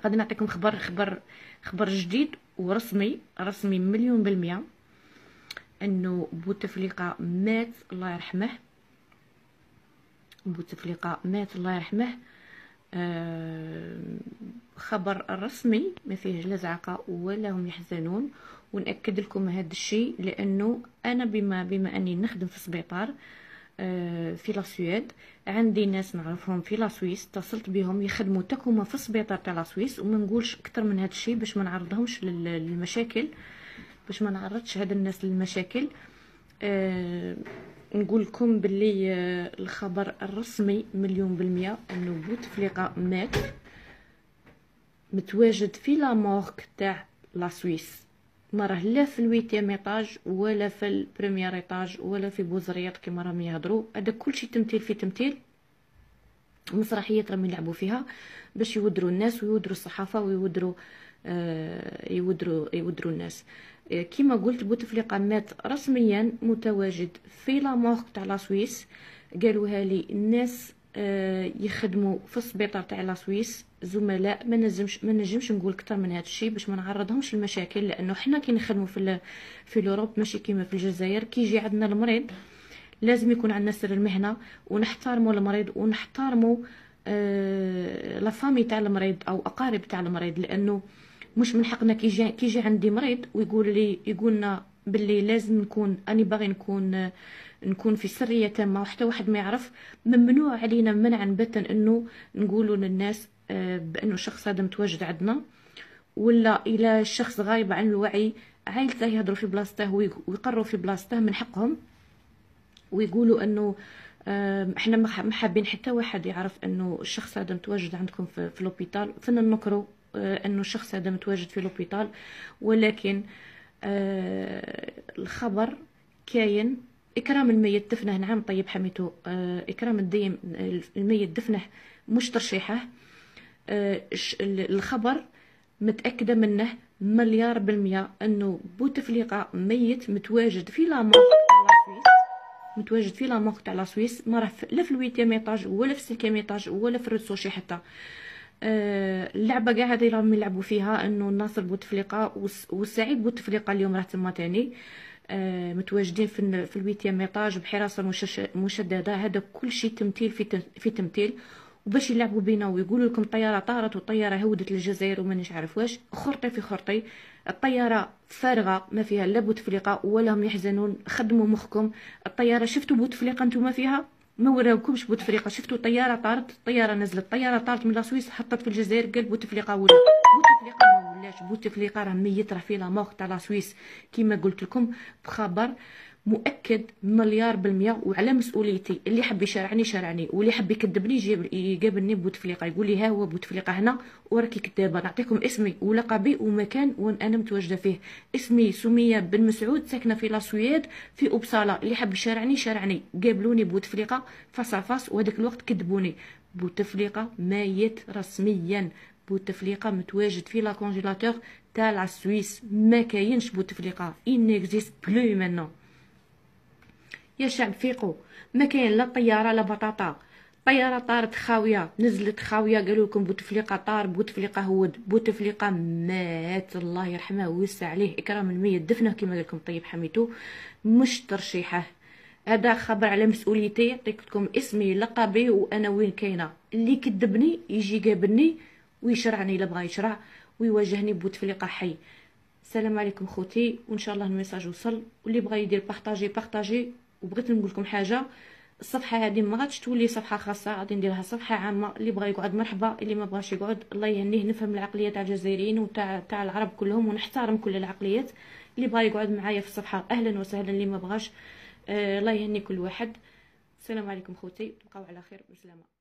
غادي نعطيكم خبر جديد ورسمي، رسمي مليون بالمية، انه بوتفليقة مات الله يرحمه. بوتفليقة مات الله يرحمه. خبر رسمي ما فيه لا زعقه ولا هم يحزنون. ونأكد لكم هذا الشيء لانه انا بما اني نخدم في سبيطار في لاسويد، عندي ناس نعرفهم في لاسويس، اتصلت بهم يخدموا تكوما في السبيطار تاع لاسويس، وما نقولش اكثر من هذا الشيء باش ما نعرضهمش للمشاكل، باش ما نعرضش هاد الناس للمشاكل. نقول لكم باللي الخبر الرسمي مليون بالمية انه بوتفليقة مات، متواجد في لا مورك تاع لا سويس، ما راه لا في الويتيام ايطاج ولا في البريمير ايطاج ولا في بوزرياط كيما راهم يهضروا. هذا كلشي تمثيل في تمثيل، مسرحيات راهم يلعبوا فيها باش يودروا الناس ويودروا الصحافه ويودروا يودروا الناس. كما قلت بوتفليقة مات رسميا، متواجد في لا مورك تاع لا سويس. قالوها لي الناس يخدموا في السبيطار تاع لا سويس، زملاء. ما نجمش نقول اكثر من هذا الشيء باش ما نعرضهمش للمشاكل، لانه حنا كي نخدموا في الاوروب ماشي كيما في الجزائر. كي يجي عندنا المريض لازم يكون عندنا سر المهنه، ونحترموا المريض ونحترموا لا فامي تاع المريض او اقارب تاع المريض، لانه مش من حقنا كي يجي عندي مريض يقولنا باللي لازم نكون اني باغي نكون في سريه تامه وحتى واحد ما يعرف. ممنوع علينا منعا باتا انه نقولوا للناس بانه الشخص هذا متواجد عندنا، ولا الى الشخص غايب عن الوعي عائلته يهضروا في بلاصته ويقروا في بلاصته. من حقهم ويقولوا انه احنا ما حابين حتى واحد يعرف انه الشخص هذا متواجد عندكم في لوبيتال. فينا نكروا انه الشخص هذا متواجد في لوبيتال، ولكن الخبر كاين. اكرام الميت دفنه، نعم طيب حميتو. اكرام الديم الميت دفنه مش ترشيحه. الخبر متأكدة منه مليار بالمية انه بوتفليقة ميت متواجد في لا مورك تاع لا سويس، متواجد في لا مورك تاع لا سويس. ما راه لا في الويتيام ايطاج ولا في السيكيام ايطاج ولا في الريسوشي حتى. اللعبه كاع هذه راهم يلعبوا فيها انه ناصر بوتفليقة وسعيد بوتفليقة اليوم راه تما تاني متواجدين في الويتيام ايطاج بحراسه مشدده. هذا كل شيء تمثيل في تمثيل، وباش يلعبوا بينا ويقولوا لكم طياره طارت وطياره هودت للجزائر ومانيش عارف واش. خرطي في خرطي، الطياره فارغه ما فيها لا بوتفليقة ولا هم يحزنون. خدموا مخكم. الطياره شفتوا بوتفليقة نتوما فيها؟ ما وراوكمش بوتفليقة. شفتوا طياره طارت، طياره نزلت، طياره طارت من لا سويس حطت في الجزائر، قال بوتفليقة ولا بوتفليقة ما ولاش. بوتفليقة راه ميت، راه في لا مورك تاع لا سويس كيما قلت لكم بخبر مؤكد مليار بالمية، وعلى مسؤوليتي. اللي حب يشارعني واللي حب يكذبني يقابلني بوتفليقة يقول لي ها هو بوتفليقة هنا وراكي كذابه. نعطيكم اسمي ولقبي ومكان وين انا متواجده فيه. اسمي سميه بن مسعود، ساكنه في لاسويد في أبصالة. اللي حب يشارعني قابلوني بوتفليقة فاس فاس، وهذاك الوقت كذبوني. بوتفليقة ميت رسميا. بوتفليقة متواجد في لا كونجيلاتور تاع لا سويس. ما كاينش بوتفليقة، ان اكزيست بلو مانو. يا شعب فيقوا، ما كاين لا طياره لا بطاطا. طياره طارت خاويه نزلت خاويه، قالوا لكم بوتفليقة طار، بوتفليقة هود. بوتفليقة مات الله يرحمه ويوسع عليه. اكرام الميت دفنه كما قال لكم طيب حميتو، مش ترشيحه. هذا خبر على مسؤوليتي. يعطيك لكم اسمي لقبي وانا وين كاينه. اللي كذبني يجي قابلني ويشرعني الا بغى يشرع ويواجهني بوتفليقة حي. السلام عليكم خوتي، وان شاء الله الميساج وصل. واللي بغى يدير بارطاجي. وبغيت نقول لكم حاجه، الصفحه هذه ما غاديش تولي صفحه خاصه، غادي نديرها صفحه عامه. اللي بغى يقعد مرحبا، اللي ما بغاش يقعد الله يهنيه. نفهم العقليه تاع الجزائريين وتاع العرب كلهم، ونحترم كل العقليات. اللي بغى يقعد معايا في الصفحه اهلا وسهلا، اللي ما بغاش الله يهني كل واحد. السلام عليكم خوتي، تبقاو على خير، بسلامه.